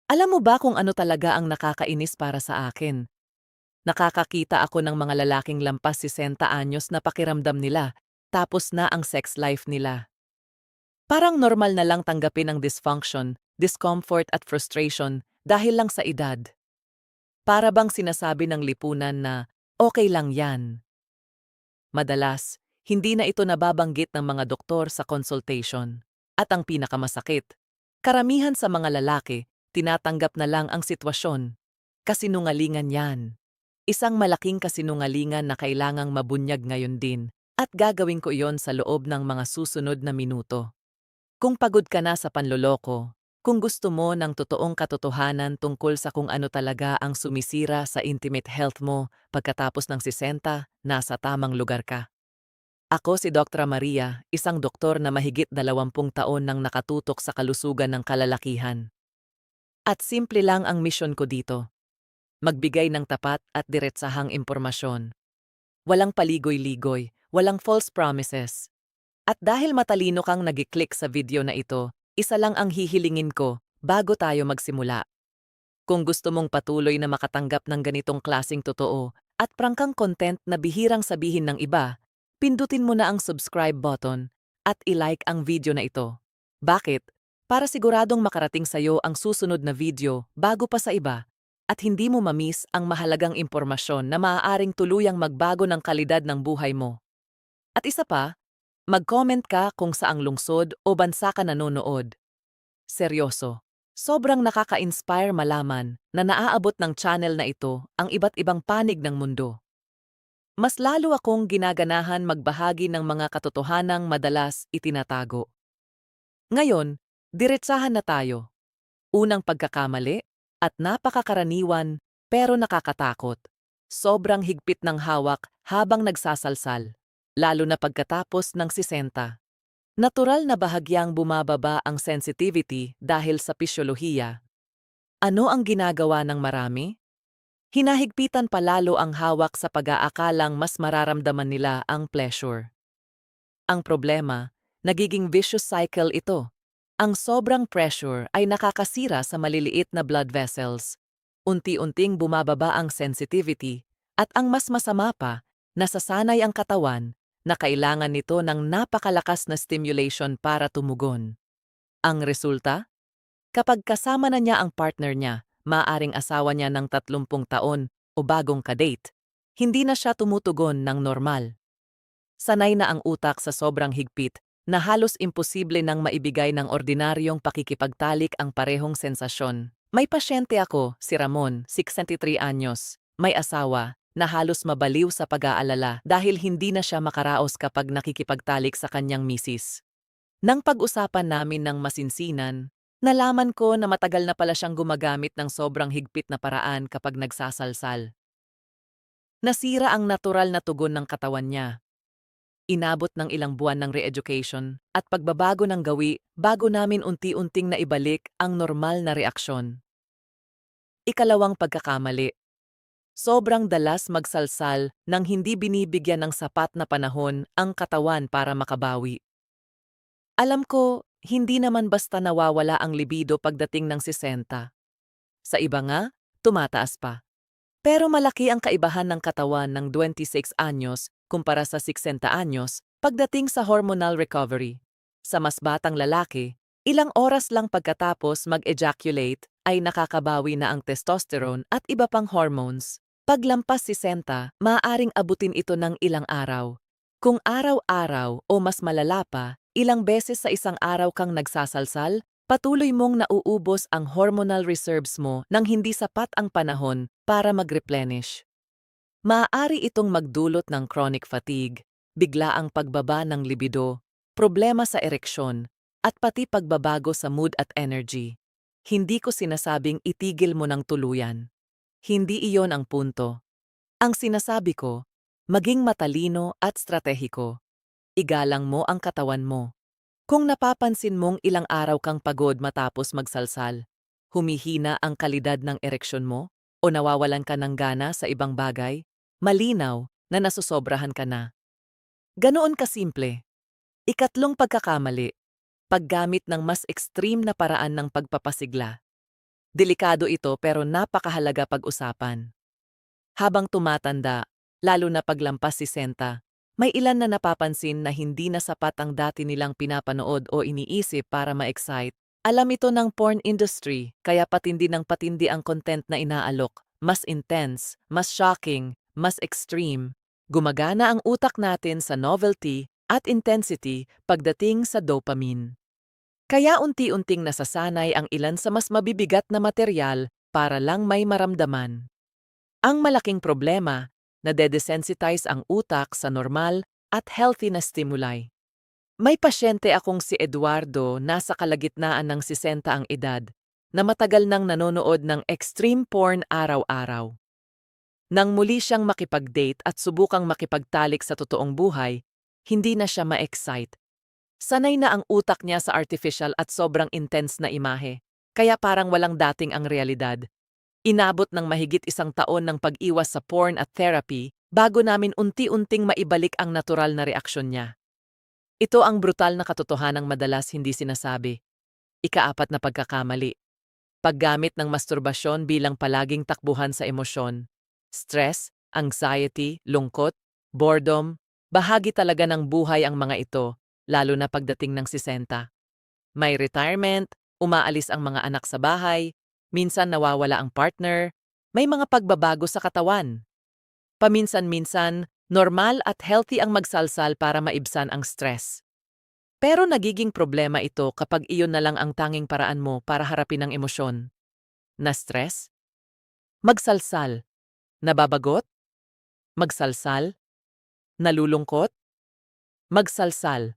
Alam mo ba kung ano talaga ang nakakainis para sa akin? Nakakakita ako ng mga lalaking lampas 60 anyos na pakiramdam nila, tapos na ang sex life nila. Parang normal na lang tanggapin ang dysfunction, discomfort at frustration dahil lang sa edad. Para bang sinasabi ng lipunan na okay lang yan. Madalas, hindi na ito nababanggit ng mga doktor sa consultation. At ang pinakamasakit, karamihan sa mga lalaki, tinatanggap na lang ang sitwasyon. Kasinungalingan yan. Isang malaking kasinungalingan na kailangang mabunyag ngayon din. At gagawin ko iyon sa loob ng mga susunod na minuto. Kung pagod ka na sa panloloko, kung gusto mo ng totoong katotohanan tungkol sa kung ano talaga ang sumisira sa intimate health mo pagkatapos ng 60, nasa tamang lugar ka. Ako si Dr. Maria, isang doktor na mahigit 20 taon nang nakatutok sa kalusugan ng kalalakihan. At simple lang ang misyon ko dito. Magbigay ng tapat at diretsahang impormasyon. Walang paligoy-ligoy, walang false promises. At dahil matalino kang nag-click sa video na ito, isa lang ang hihilingin ko bago tayo magsimula. Kung gusto mong patuloy na makatanggap ng ganitong klasing totoo at prangkang content na bihirang sabihin ng iba, pindutin mo na ang subscribe button at i-like ang video na ito. Bakit? Para siguradong makarating sa'yo ang susunod na video bago pa sa iba at hindi mo mamiss ang mahalagang impormasyon na maaaring tuluyang magbago ng kalidad ng buhay mo. At isa pa, mag-comment ka kung saang lungsod o bansa ka nanonood. Seryoso. Sobrang nakaka-inspire malaman na naaabot ng channel na ito ang iba't ibang panig ng mundo. Mas lalo akong ginaganahan magbahagi ng mga katotohanang madalas itinatago. Ngayon, diretsahan na tayo. Unang pagkakamali at napakakaraniwan pero nakakatakot. Sobrang higpit ng hawak habang nagsasalsal, lalo na pagkatapos ng 60. Natural na bahagyang bumababa ang sensitivity dahil sa pisyolohiya. Ano ang ginagawa ng marami? Hinahigpitan palalo ang hawak sa pag-aakalang mas mararamdaman nila ang pleasure. Ang problema, nagiging vicious cycle ito. Ang sobrang pressure ay nakakasira sa maliliit na blood vessels. Unti-unting bumababa ang sensitivity at ang mas masama pa, nasasanay ang katawan na kailangan nito ng napakalakas na stimulation para tumugon. Ang resulta? Kapag kasama na niya ang partner niya, maaring asawa niya ng 30 taon o bagong kadate, hindi na siya tumutugon ng normal. Sanay na ang utak sa sobrang higpit na halos imposible nang maibigay ng ordinaryong pakikipagtalik ang parehong sensasyon. May pasyente ako, si Ramon, 63 anyos, may asawa, na halos mabaliw sa pag-aalala dahil hindi na siya makaraos kapag nakikipagtalik sa kanyang misis. Nang pag-usapan namin ng masinsinan, nalaman ko na matagal na pala siyang gumagamit ng sobrang higpit na paraan kapag nagsasalsal. Nasira ang natural na tugon ng katawan niya. Inabot ng ilang buwan ng re-education at pagbabago ng gawi bago namin unti-unting naibalik ang normal na reaksyon. Ikalawang pagkakamali. Sobrang dalas magsalsal nang hindi binibigyan ng sapat na panahon ang katawan para makabawi. Alam ko, hindi naman basta nawawala ang libido pagdating ng 60. Sa iba nga, tumataas pa. Pero malaki ang kaibahan ng katawan ng 26 anyos kumpara sa 60 anyos pagdating sa hormonal recovery. Sa mas batang lalaki, ilang oras lang pagkatapos mag-ejaculate ay nakakabawi na ang testosterone at iba pang hormones. Paglampas 60, maaaring abutin ito ng ilang araw. Kung araw-araw o mas malala pa, ilang beses sa isang araw kang nagsasalsal, patuloy mong nauubos ang hormonal reserves mo nang hindi sapat ang panahon para mag-replenish. Maaari itong magdulot ng chronic fatigue, biglaang pagbaba ng libido, problema sa ereksyon, at pati pagbabago sa mood at energy. Hindi ko sinasabing itigil mo ng tuluyan. Hindi iyon ang punto. Ang sinasabi ko, maging matalino at stratehiko. Igalang mo ang katawan mo. Kung napapansin mong ilang araw kang pagod matapos magsalsal, humihina ang kalidad ng ereksyon mo, o nawawalan ka ng gana sa ibang bagay, malinaw na nasusobrahan ka na. Ganoon kasimple. Ikatlong pagkakamali, paggamit ng mas extreme na paraan ng pagpapasigla. Delikado ito pero napakahalaga pag-usapan. Habang tumatanda, lalo na paglampas 60, may ilan na napapansin na hindi na sapat ang dati nilang pinapanood o iniisip para ma-excite. Alam ito ng porn industry, kaya patindi ng patindi ang content na inaalok. Mas intense, mas shocking, mas extreme. Gumagana ang utak natin sa novelty at intensity pagdating sa dopamine. Kaya unti-unting nasasanay ang ilan sa mas mabibigat na materyal para lang may maramdaman. Ang malaking problema, nadedesensitize ang utak sa normal at healthy na stimuli. May pasyente akong si Eduardo, nasa kalagitnaan ng 60 ang edad, na matagal nang nanonood ng extreme porn araw-araw. Nang muli siyang makipag-date at subukang makipagtalik sa totoong buhay, hindi na siya ma-excite. Sanay na ang utak niya sa artificial at sobrang intense na imahe, kaya parang walang dating ang realidad. Inabot ng mahigit 1 taon ng pag-iwas sa porn at therapy bago namin unti-unting maibalik ang natural na reaksyon niya. Ito ang brutal na katotohanang madalas hindi sinasabi. Ika-4 na pagkakamali. Paggamit ng masturbasyon bilang palaging takbuhan sa emosyon. Stress, anxiety, lungkot, boredom, bahagi talaga ng buhay ang mga ito, lalo na pagdating ng 60. May retirement, umaalis ang mga anak sa bahay, minsan nawawala ang partner, may mga pagbabago sa katawan. Paminsan-minsan, normal at healthy ang magsalsal para maibsan ang stress. Pero nagiging problema ito kapag iyon na lang ang tanging paraan mo para harapin ang emosyon. Na-stress? Magsalsal. Nababagot? Magsalsal? Nalulungkot? Magsalsal.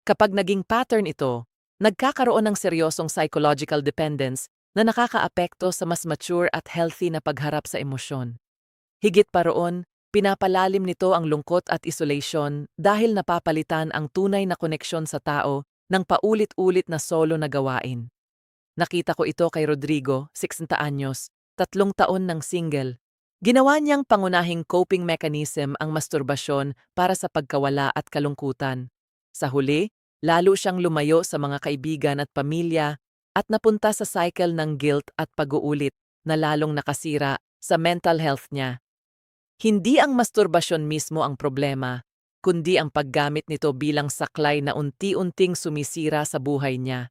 Kapag naging pattern ito, nagkakaroon ng seryosong psychological dependence na nakakaapekto sa mas mature at healthy na pagharap sa emosyon. Higit pa roon, pinapalalim nito ang lungkot at isolation dahil napapalitan ang tunay na koneksyon sa tao ng paulit-ulit na solo na gawain. Nakita ko ito kay Rodrigo, 60 anyos, 3 taon ng single. Ginawa niyang pangunahing coping mechanism ang masturbasyon para sa pagkawala at kalungkutan. Sa huli, lalo siyang lumayo sa mga kaibigan at pamilya at napunta sa cycle ng guilt at pag-uulit na lalong nakasira sa mental health niya. Hindi ang masturbasyon mismo ang problema, kundi ang paggamit nito bilang saklay na unti-unting sumisira sa buhay niya.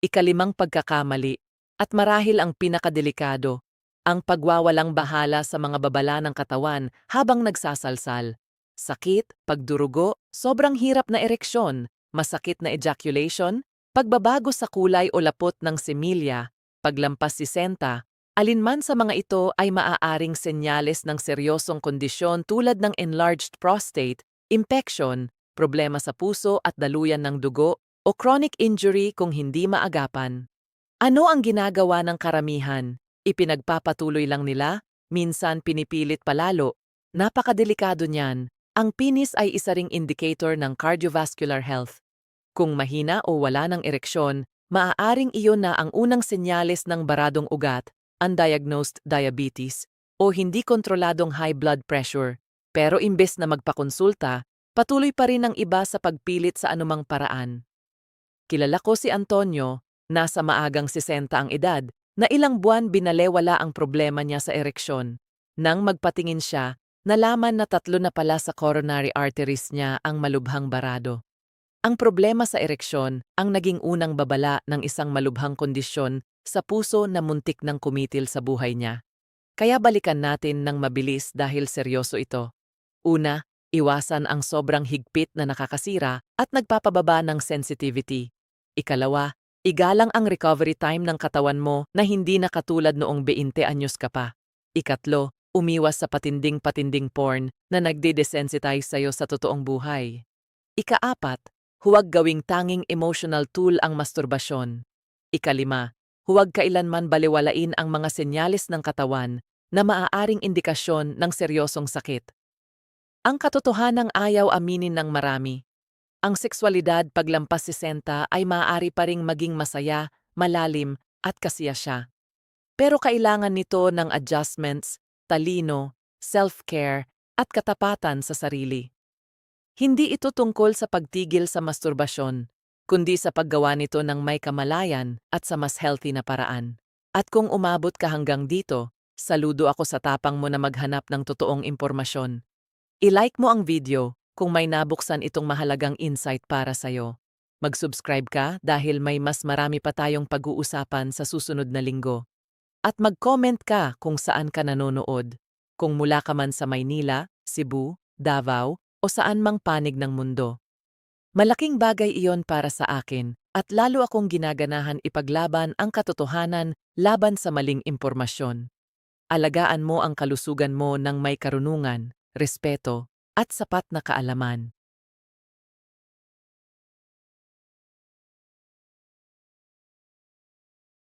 Ika-5 pagkakamali, at marahil ang pinakadelikado, ang pagwawalang bahala sa mga babala ng katawan habang nagsasalsal. Sakit, pagdurugo, sobrang hirap na ereksyon, masakit na ejaculation, pagbabago sa kulay o lapot ng semilya, paglampas 60, alinman sa mga ito ay maaaring senyales ng seryosong kondisyon tulad ng enlarged prostate, infection, problema sa puso at daluyan ng dugo, o chronic injury kung hindi maagapan. Ano ang ginagawa ng karamihan? Ipinagpapatuloy lang nila, minsan pinipilit palalo. Napakadelikado niyan. Ang penis ay isa ring indicator ng cardiovascular health. Kung mahina o wala ng ereksyon, maaaring iyon na ang unang senyales ng baradong ugat, undiagnosed diabetes, o hindi kontroladong high blood pressure. Pero imbes na magpakonsulta, patuloy pa rin ang iba sa pagpilit sa anumang paraan. Kilala ko si Antonio, nasa maagang 60 ang edad, na ilang buwan binalewala ang problema niya sa ereksyon. Nang magpatingin siya, nalaman na 3 na pala sa coronary arteries niya ang malubhang barado. Ang problema sa ereksyon ang naging unang babala ng isang malubhang kondisyon sa puso na muntik ng kumitil sa buhay niya. Kaya balikan natin ng mabilis dahil seryoso ito. Una, iwasan ang sobrang higpit na nakakasira at nagpapababa ng sensitivity. Ikalawa, igalang ang recovery time ng katawan mo na hindi na katulad noong 20 anyos ka pa. Ikatlo, umiwas sa patinding-patinding porn na nagde-desensitize sa'yo sa totoong buhay. Ika-4, huwag gawing tanging emotional tool ang masturbasyon. Ika-5, huwag kailanman baliwalain ang mga senyales ng katawan na maaaring indikasyon ng seryosong sakit. Ang katotohanang ayaw aminin ng marami. Ang sexualidad paglampas 60 ay maaari pa ring maging masaya, malalim, at kasiyasya. Pero kailangan nito ng adjustments, talino, self-care, at katapatan sa sarili. Hindi ito tungkol sa pagtigil sa masturbasyon, kundi sa paggawa nito ng may kamalayan at sa mas healthy na paraan. At kung umabot ka hanggang dito, saludo ako sa tapang mo na maghanap ng totoong impormasyon. I-like mo ang video kung may nabuksan itong mahalagang insight para sa'yo. Mag-subscribe ka dahil may mas marami pa tayong pag-uusapan sa susunod na linggo. At mag-comment ka kung saan ka nanonood. Kung mula ka man sa Maynila, Cebu, Davao, o saan mang panig ng mundo. Malaking bagay iyon para sa akin at lalo akong ginaganahan ipaglaban ang katotohanan laban sa maling impormasyon. Alagaan mo ang kalusugan mo ng may karunungan, respeto, at sapat na kaalaman.